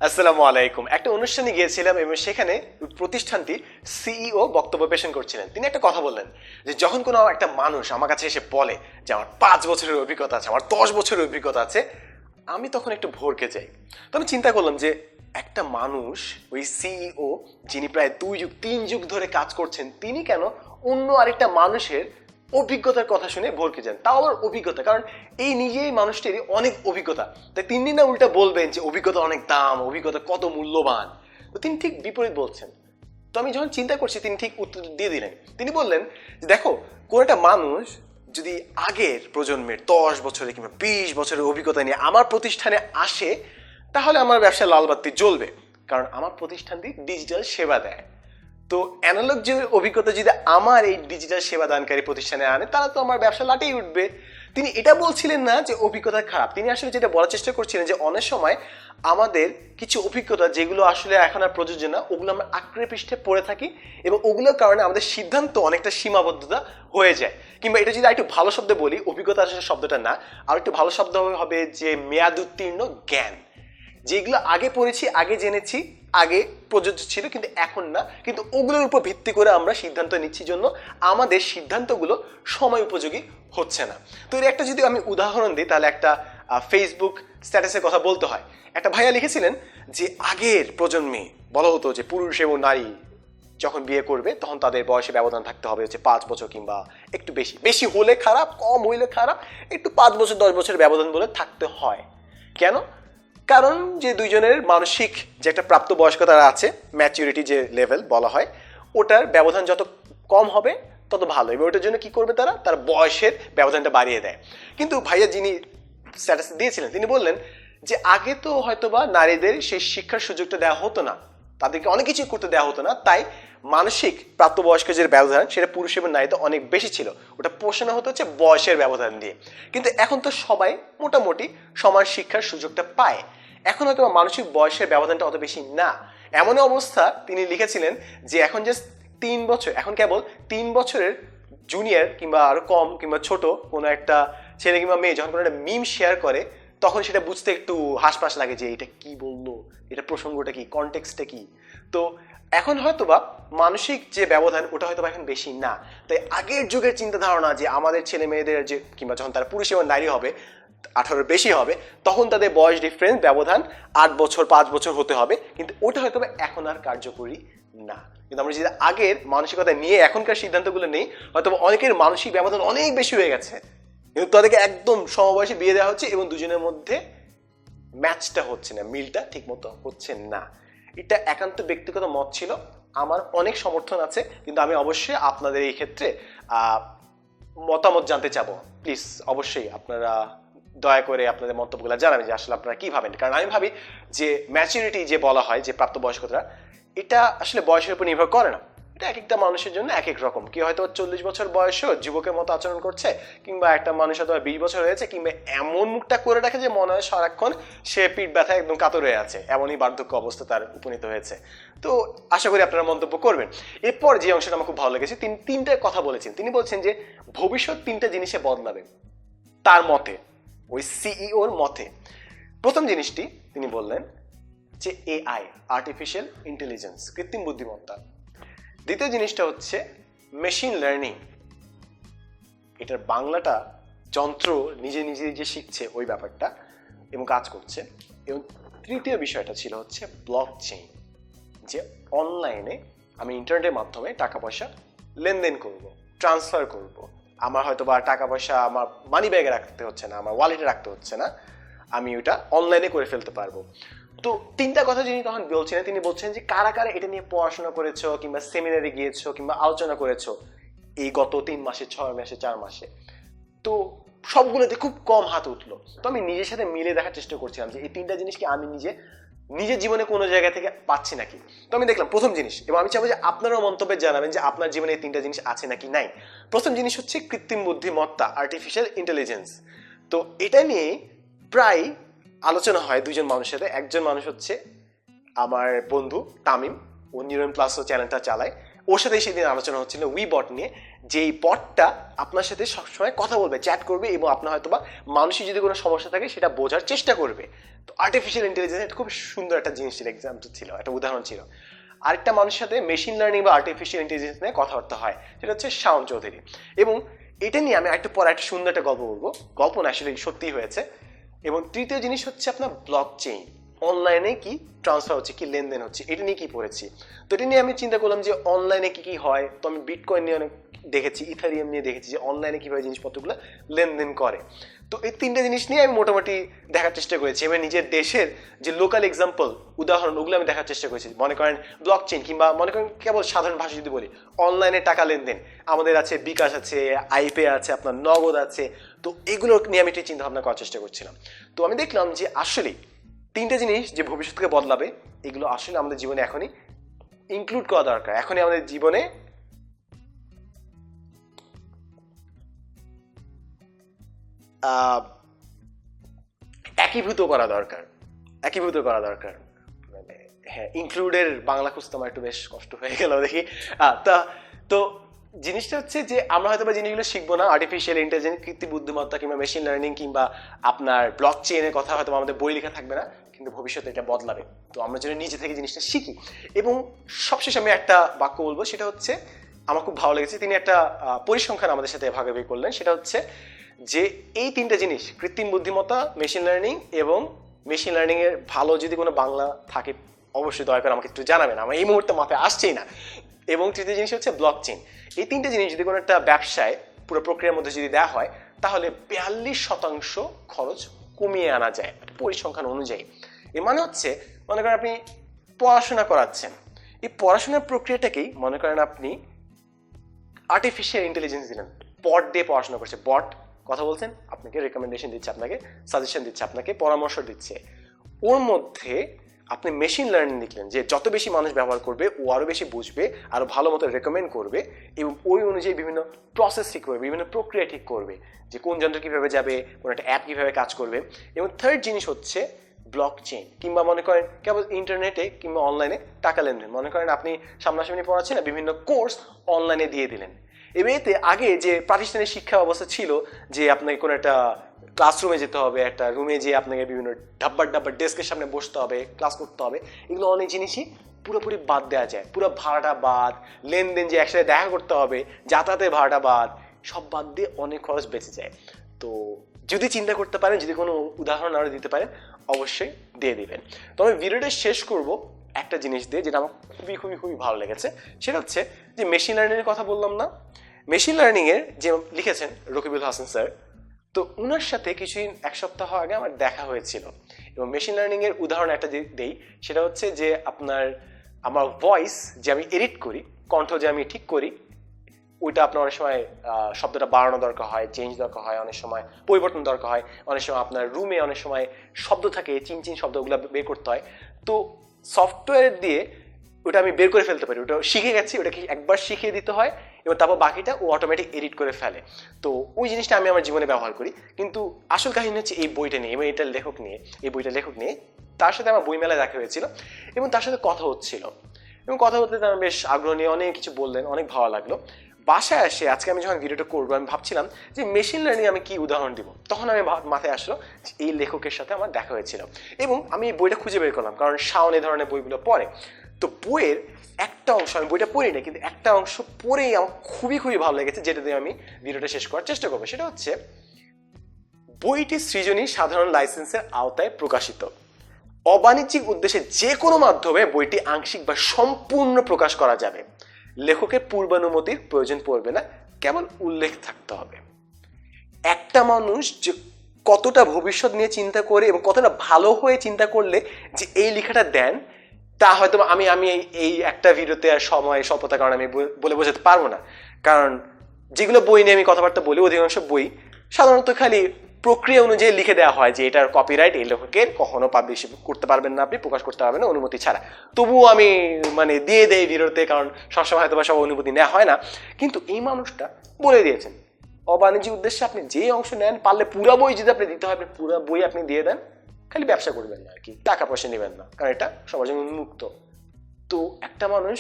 আসসালামু আলাইকুম। একটা অনুষ্ঠানে গিয়েছিলাম এবং সেখানে প্রতিষ্ঠানটি সিইও বক্তব্য পেশ করছিলেন। তিনি একটা কথা বললেন যে যখন কোনো একটা মানুষ আমার কাছে এসে বলে যে আমার ৫ বছরের অভিজ্ঞতা আছে, আমার ১০ বছরের অভিজ্ঞতা আছে, আমি তখন একটু ভরকে যাই। তো আমি চিন্তা করলাম যে একটা মানুষ, ওই সিইও যিনি প্রায় ২ যুগ ৩ যুগ ধরে কাজ করছেন, তিনি কেন অন্য আরেকটা মানুষের অভিজ্ঞতার কথা শুনে ভরকে যান, তাও আবার অভিজ্ঞতা, কারণ এই নিজেই মানুষটির অনেক অভিজ্ঞতা, তাই তিনি না উল্টা বলবেন যে অভিজ্ঞতা অনেক দাম, অভিজ্ঞতা কত মূল্যবান। তো তিনি ঠিক বিপরীত বলছেন। তো আমি যখন চিন্তা করছি তিনি ঠিক উত্তর দিয়ে দিলেন। তিনি বললেন যে দেখো, কোন একটা মানুষ যদি আগের প্রজন্মের ১০ বছরের কিংবা ২০ বছরের অভিজ্ঞতা নিয়ে আমার প্রতিষ্ঠানে আসে, তাহলে আমার ব্যবসায় লাল বাতি জ্বলবে, কারণ আমার প্রতিষ্ঠানটি ডিজিটাল সেবা দেয়। তো অ্যানালগ যে অভিজ্ঞতা যদি আমার এই ডিজিটাল সেবা দানকারী প্রতিষ্ঠানে আনে, তাহলে তো আমার ব্যবসা লাটেই উঠবে। তিনি এটা বলছিলেন না যে অভিজ্ঞতা খারাপ, তিনি আসলে যেটা বলার চেষ্টা করছিলেন যে অনেক সময় আমাদের কিছু অভিজ্ঞতা যেগুলো আসলে এখন আর প্রযোজ্য না, ওগুলো আমরা আঁকড়ে পৃষ্ঠে পড়ে থাকি এবং ওগুলোর কারণে আমাদের সিদ্ধান্ত অনেকটা সীমাবদ্ধতা হয়ে যায়। কিংবা এটা যদি একটু ভালো শব্দে বলি, অভিজ্ঞতা আসলে শব্দটা না, আর একটু ভালো শব্দ হবে যে মেয়াদ উত্তীর্ণ জ্ঞান। যেগুলো আগে পড়েছি, আগে জেনেছি, আগে প্রযোজ্য ছিল কিন্তু এখন না, কিন্তু ওগুলোর উপর ভিত্তি করে আমরা সিদ্ধান্ত নিচ্ছি জন্য আমাদের সিদ্ধান্তগুলো সময় উপযোগী হচ্ছে না। তো এর একটা যদি আমি উদাহরণ দিই, তাহলে একটা ফেসবুক স্ট্যাটাসের কথা বলতে হয়। একটা ভাইয়া লিখেছিলেন যে আগের প্রজন্মে বলা হতো যে পুরুষ এবং নারী যখন বিয়ে করবে তখন তাদের বয়সে ব্যবধান থাকতে হবে হচ্ছে ৫ বছর কিংবা একটু বেশি, বেশি হলে খারাপ, কম হইলে খারাপ, একটু ৫ বছর ১০ বছর ব্যবধান বলে থাকতে হয়। কেন? কারণ যে দুইজনের মানসিক যে একটা প্রাপ্তবয়স্কতা আছে, ম্যাচুরিটি যে লেভেল বলা হয়, ওটার ব্যবধান যত কম হবে তত ভালো। এবার ওটার জন্য কি করবে, তার বয়সের ব্যবধানটা বাড়িয়ে দেয়। কিন্তু ভাইয়া যিনি স্ট্যাটাস দিয়েছিলেন তিনি বললেন যে আগে তো হয়তোবা নারীদের সেই শিক্ষার সুযোগটা দেওয়া হতো না, তাদেরকে অনেক কিছু করতে দেওয়া হতো না, তাই মানসিক প্রাপ্তবয়স্ক যে ব্যবধান সেটা পুরুষ এবং নারীতে অনেক বেশি ছিল, ওটা পোষানো হতো হচ্ছে বয়সের ব্যবধান দিয়ে। কিন্তু এখন তো সবাই মোটামুটি সমান শিক্ষার সুযোগটা পায়, এখন হয়তো মানসিক বয়সের ব্যবধানটা অত বেশি না। এমন অবস্থা তিনি লিখেছিলেন যে এখন যে ৩ বছর, এখন কেবল ৩ বছরের জুনিয়র কিংবা আরো কম কিংবা ছোট কোনো একটা ছেলে কিংবা মেয়ে যখন কোনো একটা মিম শেয়ার করে, তখন সেটা বুঝতে একটু হাসপাস লাগে যে এটা কি বললো, এটা প্রসঙ্গটা কি, কনটেক্সটটা কি। তো এখন হয়তোবা মানসিক যে ব্যবধান ওটা হয়তো এখন বেশি না। তাই আগের যুগের চিন্তা ধারণা যে আমাদের ছেলে মেয়েদের যে কিংবা যখন তারা পুরুষ এবং নারী হবে, 18 বেশি হবে, তখন তাদের বয়স ডিফারেন্স ব্যবধান 8 বছর 5 বছর হতে হবে, কিন্তু ওটা হয়তো এখন আর কার্যকরী না। কিন্তু আমরা যদি আগের মানসিকতা নিয়ে এখনকার সিদ্ধান্তগুলো নেই, হয়তো অনেকের মানসিক ব্যবধান অনেক বেশি হয়ে গেছে, কিন্তু তাদেরকে একদম সমবয়সে বিয়ে দেওয়া হচ্ছে এবং দুজনের মধ্যে ম্যাচটা হচ্ছে না, মিলটা ঠিক মতো হচ্ছে না। এটা একান্ত ব্যক্তিগত মত ছিল, আমার অনেক সমর্থন আছে, কিন্তু আমি অবশ্যই আপনাদের এই ক্ষেত্রে মতামত জানতে চাবো। প্লিজ অবশ্যই আপনারা দয়া করে আপনাদের মন্তব্যগুলো জানাবেন যে আসলে আপনারা কি ভাবেন। কারণ আমি ভাবি যে ম্যাচুরিটি যে বলা হয় যে প্রাপ্তবয়স্কতা, এটা আসলে বয়সের উপর নির্ভর করে না, এটা এক একটা মানুষের জন্য এক এক রকম। কি হয়তো 40 বছর বয়সেও যুবকের মতো আচরণ করছে, কিংবা একটা মানুষ হয়তো 20 বছর হয়েছে, কিংবা এমন মুখটা করে রাখে যে মনে হয় সারাক্ষণ সে পিঠ ব্যথায় একদম কাতর হয়ে আছে, এমনই বার্ধক্য অবস্থা তার উপনীত হয়েছে। তো আশা করি আপনারা মন্তব্য করবেন। এরপর যে অংশটা আমার খুব ভালো লেগেছে, তিনি 3টা কথা বলেছেন। তিনি বলছেন যে ভবিষ্যৎ 3টা জিনিসে বদলাবে তার মতে, ওই সিইওর মতে। প্রথম জিনিসটি তিনি বললেন যে এআই, আর্টিফিশিয়াল ইন্টেলিজেন্স, কৃত্রিম বুদ্ধিমত্তা। দ্বিতীয় জিনিসটা হচ্ছে মেশিন লার্নিং, এটার বাংলাটা যন্ত্র নিজে নিজে যে শিখছে ওই ব্যাপারটা এবং কাজ করছে। এবং তৃতীয় বিষয়টা ছিল হচ্ছে ব্লক চেইন, যে অনলাইনে আমি ইন্টারনেটের মাধ্যমে টাকা পয়সা লেনদেন করব, ট্রান্সফার করব। আমার হয়তো বা টাকা পয়সা আমার মানি ব্যাগে রাখতে হচ্ছে না, আমার ওয়ালেটে রাখতে হচ্ছে না, আমি ওটা অনলাইনে করে ফেলতে পারবো। তো 3টা কথা যিনি তখন বলছেন, তিনি বলছেন যে কারা কারা এটা নিয়ে পড়াশোনা করেছো কিংবা সেমিনারে গিয়েছো কিংবা আলোচনা করেছো এই গত 3 মাসে, 6 মাসে, 4 মাসে। তো সবগুলোতে খুব কম হাত উঠলো। তো আমি নিজের সাথে মিলে দেখার চেষ্টা করছিলাম যে এই 3টা জিনিস কি আমি নিজের জীবনে কোনো জায়গা থেকে পাচ্ছি নাকি। তো আমি দেখলাম প্রথম জিনিস, এবং আমি চাইবো যে আপনারাও মন্তব্যে জানাবেন যে আপনার জীবনে এই 3টা জিনিস আছে নাকি নাই। প্রথম জিনিস হচ্ছে কৃত্রিম বুদ্ধিমত্তা, আর্টিফিশিয়াল ইন্টেলিজেন্স। তো এটা নিয়ে প্রায় আলোচনা হয় দুইজন মানুষের সাথে। একজন মানুষ হচ্ছে আমার বন্ধু তামিম, ও নিউরন প্লাস চ্যানেলটা চালায়, ওর সাথে সেদিন আলোচনা হচ্ছিল উইবট নিয়ে, যে এই বটটা আপনার সাথে সবসময় কথা বলবে, চ্যাট করবে, এবং আপনার হয়তো বা মানুষের যদি কোনো সমস্যা থাকে সেটা বোঝার চেষ্টা করবে। তো আর্টিফিশিয়াল ইন্টেলিজেন্স এটা খুব সুন্দর একটা জিনিস ছিল, এক্সাম্পল ছিল, একটা উদাহরণ ছিল। আরেকটা মানুষের সাথে মেশিন লার্নিং বা আর্টিফিশিয়াল ইন্টেলিজেন্স নিয়ে কথাবার্তা হয়, সেটা হচ্ছে শাওন চৌধুরী। এবং এটা নিয়ে আমি একটু পরে একটা সুন্দর একটা গল্প বলবো, গল্প না আসলে সত্যিই হয়েছে। এবং তৃতীয় জিনিস হচ্ছে আপনার ব্লক চেইন, অনলাইনে কি ট্রান্সফার হচ্ছে, কি লেনদেন হচ্ছে, এটা নিয়ে কি পড়েছি। তো এটা নিয়ে আমি চিন্তা করলাম যে অনলাইনে কি কি হয়। তো আমি বিটকয়েন নিয়ে অনেক দেখেছি, ইথারিয়াম নিয়ে দেখেছি যে অনলাইনে কিভাবে জিনিসপত্রগুলো লেনদেন করে। তো এই তিনটা জিনিস নিয়ে আমি মোটামুটি দেখার চেষ্টা করেছি। আমি নিজের দেশের যে লোকাল এক্সাম্পল, উদাহরণ, ওগুলো আমি দেখার চেষ্টা করেছি। মনে করেন ব্লক চেইন, কিংবা মনে করেন কেবল সাধারণ ভাষা যদি বলি, অনলাইনে টাকা লেনদেন আমাদের আছে, বিকাশ আছে, আইপে আছে, আপনার নগদ আছে। তো এগুলো নিয়ে আমি একটু চিন্তা ভাবনা করার চেষ্টা করছিলাম। তো আমি দেখলাম যে আসলে তিনটা জিনিস যে ভবিষ্যৎকে বদলাবে, এগুলো আসলে আমাদের জীবনে এখনই ইনক্লুড করা দরকার, এখনই আমাদের জীবনে একীভূত করা দরকার, একীভূত করা দরকার। মানে হ্যাঁ, ইনক্লুডের বাংলা খুঁজতে আমার একটু বেশ কষ্ট হয়ে গেল দেখি। তা তো জিনিসটা হচ্ছে যে আমরা হয়তো বা জিনিসগুলো শিখবো না, আর্টিফিশিয়াল ইন্টেলিজেন্স, কৃত্রিম বুদ্ধিমত্তা, কিংবা মেশিন লার্নিং, কিংবা আপনার ব্লক চেইনের কথা হয়তো আমাদের বই লেখা থাকবে না, কিন্তু ভবিষ্যতে এটা বদলাবে। তো আমরা যেন নিজে থেকে জিনিসটা শিখি। এবং সবশেষে আমি একটা বাক্য বলবো, সেটা হচ্ছে আমার খুব ভালো লেগেছে, তিনি একটা পরিসংখ্যান আমাদের সাথে ভাগাভাগি করলেন। সেটা হচ্ছে যে এই তিনটা জিনিস, কৃত্রিম বুদ্ধিমত্তা, মেশিন লার্নিং এবং মেশিন লার্নিং এর ভালো যদি কোনো বাংলা থাকে অবশ্যই দয়া করে আমাকে একটু জানাবেন, আমার এই মুহূর্তে মাথায় আসছেই না। এবং তৃতীয় জিনিস হচ্ছে ব্লক চেইন। এই তিনটে জিনিস যদি কোনো একটা ব্যবসায় পুরো প্রক্রিয়ার মধ্যে যদি দেওয়া হয়, তাহলে 42% খরচ কমিয়ে আনা যায় পরিসংখ্যান অনুযায়ী। এর মানে হচ্ছে, মনে করেন আপনি পড়াশোনা করাচ্ছেন, এই পড়াশোনার প্রক্রিয়াটাকেই মনে করেন আপনি আর্টিফিশিয়াল ইন্টেলিজেন্স দিলেন, বট দিয়ে পড়াশোনা করছে, বট কথা বলছেন, আপনাকে রেকমেন্ডেশন দিচ্ছে, আপনাকে সাজেশন দিচ্ছে, আপনাকে পরামর্শ দিচ্ছে। ওর মধ্যে আপনি মেশিন লার্নিং লিখলেন যে যত বেশি মানুষ ব্যবহার করবে ও আরো বেশি বুঝবে, আরো ভালো মতো রেকমেন্ড করবে, এবং ওই অনুযায়ী বিভিন্ন প্রসেস ঠিক করবে, বিভিন্ন প্রক্রিয়া ঠিক করবে, যে কোন যন্ত্র কিভাবে যাবে, কোন একটা অ্যাপ কিভাবে কাজ করবে। এবং থার্ড জিনিস হচ্ছে ব্লক চেইন, কিংবা মনে করেন কেবল ইন্টারনেটে কিংবা অনলাইনে টাকা লেনদেন। মনে করেন আপনি সামনাসামনি পড়াচ্ছেন, বিভিন্ন কোর্স অনলাইনে দিয়ে দিলেন। এতে আগে যে প্রাতিষ্ঠানিক শিক্ষা ব্যবস্থা ছিল, যে আপনাকে কোনো একটা ক্লাসরুমে যেতে হবে, একটা রুমে যেয়ে আপনাকে বিভিন্ন ডাব্বার ডেস্কের সামনে বসতে হবে, ক্লাস করতে হবে, এগুলো অনেক জিনিসই পুরোপুরি বাদ দেওয়া যায়। পুরো ভাড়াটা বাদ, লেনদেন যে একসাথে দেখা করতে হবে, যাতায়াতের ভাড়াটা বাদ, সব বাদ দিয়ে অনেক খরচ বেঁচে যায়। তো যদি চিন্তা করতে পারেন, যদি কোনো উদাহরণ আরও দিতে পারেন, অবশ্যই দিয়ে দিবেন। তো আমি ভিডিওটা শেষ করব একটা জিনিস দিয়ে, যেটা আমার খুবই খুবই খুবই ভালো লেগেছে। সেটা হচ্ছে যে মেশিন লার্নিংয়ের কথা বললাম না, মেশিন লার্নিংয়ের যে লিখেছেন রকিবুল হাসান স্যার, তো ওনার সাথে কিছুদিন, এক সপ্তাহ আগে আমার দেখা হয়েছিল। এবং মেশিন লার্নিংয়ের উদাহরণ একটা দেই, সেটা হচ্ছে যে আমার ভয়েস যে আমি এডিট করি, কণ্ঠ যে আমি ঠিক করি, ওইটা আপনার অনেক সময় শব্দটা বাড়ানো দরকার হয়, চেঞ্জ দরকার হয়, অনেক সময় পরিবর্তন দরকার হয়, অনেক সময় আপনার রুমে অনেক সময় শব্দ থাকে, চিন শব্দগুলো বের করতে হয়। তো সফটওয়্যার দিয়ে ওটা আমি বের করে ফেলতে পারি, ওটা শিখে গেছি, ওটাকে একবার শিখিয়ে দিতে হয়, এবং তারপর বাকিটা ও অটোমেটিক এডিট করে ফেলে। তো ওই জিনিসটা আমি আমার জীবনে ব্যবহার করি। কিন্তু আসল কাহিনী হচ্ছে এই বইটা নিয়ে, এবং এটার লেখক নিয়ে, এই বইটার লেখক নিয়ে। তার সাথে আমার বইমেলায় দেখা হয়েছিল, এবং তার সাথে কথা হচ্ছিল, এবং কথা বলতে তার বেশ আগ্রহ নিয়ে অনেক কিছু বললেন, অনেক ভালো লাগলো। বাসায় আসে আজকে আমি যখন ভিডিওটা করবো, আমি ভাবছিলাম যে মেশিন লার্নিং আমি কি উদাহরণ দিব। তখন আমি মাথায় আসলো এই লেখকের সাথে আমার দেখা হয়েছিল, এবং আমি এই বইটা খুঁজে বের করলাম, কারণ শাওন এই ধরনের বইগুলো পড়ে। তো বইয়ের একটা অংশ, আমি বইটা পড়ি না, কিন্তু একটা অংশ পড়েই আমার খুবই খুবই ভালো লেগেছে, যেটা দিয়ে আমি ভিডিওটা শেষ করার চেষ্টা করবো। সেটা হচ্ছে, বইটি সৃজনী সাধারণ লাইসেন্সের আওতায় প্রকাশিত, অবাণিজ্যিক উদ্দেশ্যে যে কোনো মাধ্যমে বইটি আংশিক বা সম্পূর্ণ প্রকাশ করা যাবে, লেখকের পূর্বানুমতির প্রয়োজন পড়বে না, কেবল উল্লেখ থাকতে হবে। একটা মানুষ যে কতটা ভবিষ্যৎ নিয়ে চিন্তা করে এবং কতটা ভালো হয়ে চিন্তা করলে যে এই লেখাটা দেন, তা হয়তো আমি এই একটা ভিডিওতে আর সময় স্বল্পতার কারণে আমি বলে বোঝাতে পারবো না। কারণ যেগুলো বই নিয়ে আমি কথাবার্তা বলি, অধিকাংশ বই সাধারণত খালি প্রক্রিয়া অনুযায়ী লিখে দেওয়া হয় যে এটার কপিরাইট এই লেখকের, কখনো পাবলিশ করতে পারবেন না, আপনি প্রকাশ করতে পারবেন না অনুমতি ছাড়া। তবুও আমি দিয়ে দেই ভিডিওতে, কারণ সবসময় হয়তো বা সব অনুমতি নেওয়া হয় না। কিন্তু এই মানুষটা বলে দিয়েছেন, অবাণিজ্যিক উদ্দেশ্যে আপনি যে অংশ নেন, পারলে পুরো বই যদি আপনি দিতে হয়, আপনি পুরো বই আপনি দিয়ে দেন, খালি ব্যবসা করবেন না আর কি, টাকা পয়সা নেবেন না, কারণ এটা সবার জন্য উন্মুক্ত। তো একটা মানুষ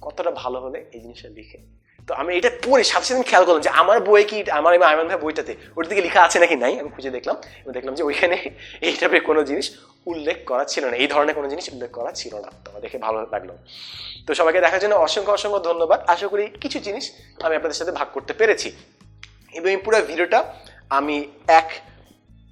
কতটা ভালো হলে এই জিনিসটা লিখে, তো আমি এটা পড়ে সাথে সাথে খেয়াল করলাম যে আমার বই কি আমার আয়মান ভাই বইটাতে ওটার দিকে লেখা আছে নাকি নাই, আমি খুঁজে দেখলাম এবং দেখলাম যে ওইখানে এই টাইপের কোনো জিনিস উল্লেখ করা ছিল না, এই ধরনের কোনো জিনিস উল্লেখ করা ছিল না। তো আমার দেখে ভালো লাগলো। তো সবাইকে দেখার জন্য অসংখ্য অসংখ্য ধন্যবাদ। আশা করি কিছু জিনিস আমি আপনাদের সাথে ভাগ করতে পেরেছি এবং এই পুরো ভিডিওটা আমি এক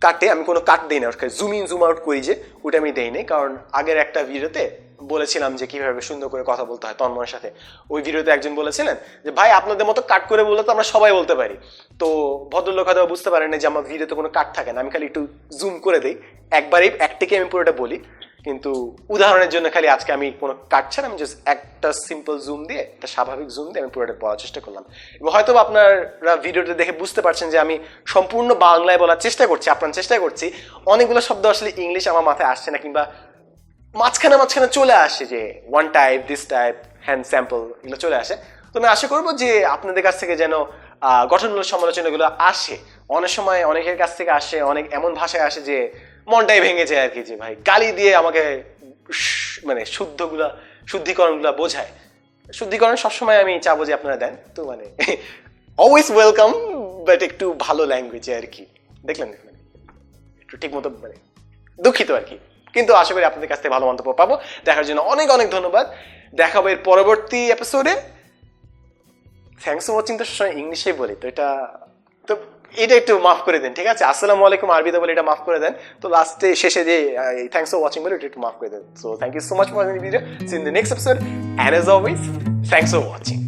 কাটে, আমি কোনো কাট দিই না, জুম ইন জুম আউট করি যে ওটা আমি দেই নাই, কারণ আগের একটা ভিডিওতে বলেছিলাম যে কিভাবে সুন্দর করে কথা বলতে হয় তন্ময়ের সাথে। ওই ভিডিওতে একজন বলেছিলেন যে ভাই আপনাদের মতো কাট করে বললে তো আমরা সবাই বলতে পারি। তো ভদ্রলোক হয়তো বুঝতে পারেন না যে আমার ভিডিওতে কোনো কাট থাকে না, আমি খালি একটু জুম করে দিই, একবারেই একটিকে আমি পুরোটা বলি। কিন্তু উদাহরণের জন্য খালি আজকে আমি কোনো কাট ছাড়া আমি জাস্ট একটা সিম্পল জুম দিয়ে, একটা স্বাভাবিক জুম দিয়ে আমি পুরোটা বলার চেষ্টা করলাম। এবং হয়তো আপনারা ভিডিওটা দেখে বুঝতে পারছেন যে আমি সম্পূর্ণ বাংলায় বলার চেষ্টা করছি, আপনার চেষ্টা করছি। অনেকগুলো শব্দ আসলে ইংলিশ আমার মাথায় আসছে না, কিংবা মাঝখানে মাঝখানে চলে আসে যে one type, this type, hand sample, এগুলো চলে আসে। তো আমি আশা করবো যে আপনাদের কাছ থেকে যেন গঠনমূলক সমালোচনাগুলো আসে। অনেক সময় অনেকের কাছ থেকে আসে, অনেক এমন ভাষায় আসে যে মনটাই ভেঙে যায় আর কি, যে ভাই গালি দিয়ে আমাকে মানে শুদ্ধিকরণগুলো বোঝায়। শুদ্ধিকরণ সবসময় আমি চাবো যে আপনারা দেন, তো মানে অলওয়েজ ওয়েলকাম, বাট একটু ভালো ল্যাঙ্গুয়েজে আর কি, দেখলেন একটু ঠিক মতো, মানে দুঃখিত আর কি। কিন্তু আশা করি আপনাদের কাছ থেকে ভালো মন্তব্য পাবো। দেখার জন্য অনেক অনেক ধন্যবাদ। দেখাবো এর পরবর্তী এপিসোডে। থ্যাংকস ফর ওয়াচিং তো সবসময় ইংলিশেই বলি, তো এটা একটু মাফ করে দেন, ঠিক আছে? আসসালামু আলাইকুম আরবিতে বলে এটা মাফ করে দেন। তো লাস্টে শেষে যে থ্যাংকস ফর ওয়াচিং বলে এটা একটু মাফ করে দেন। So thank you so much for watching video. See in the next episode, and as always thanks for watching.